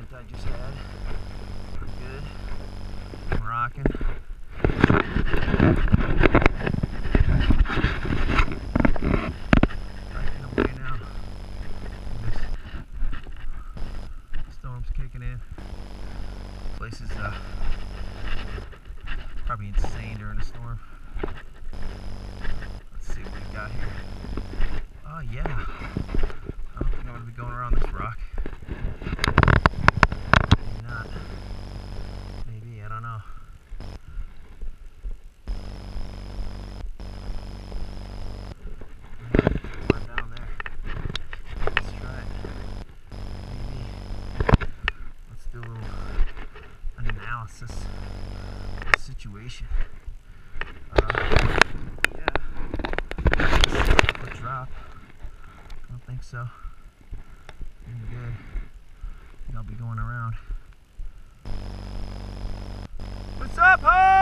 hunt I just had. Pretty good. I'm rocking. Hiking away now. This storm's kicking in. Place is probably insane during a storm. Let's see what we got here. Oh yeah. I don't think I'm gonna be going around this rock. Maybe not. Maybe, I don't know. Climb down there. Let's try it. Maybe. Let's do a little analysis of the situation. Yeah. A drop. I don't think so. Pretty good. I think I'll be going around. What's up, ho?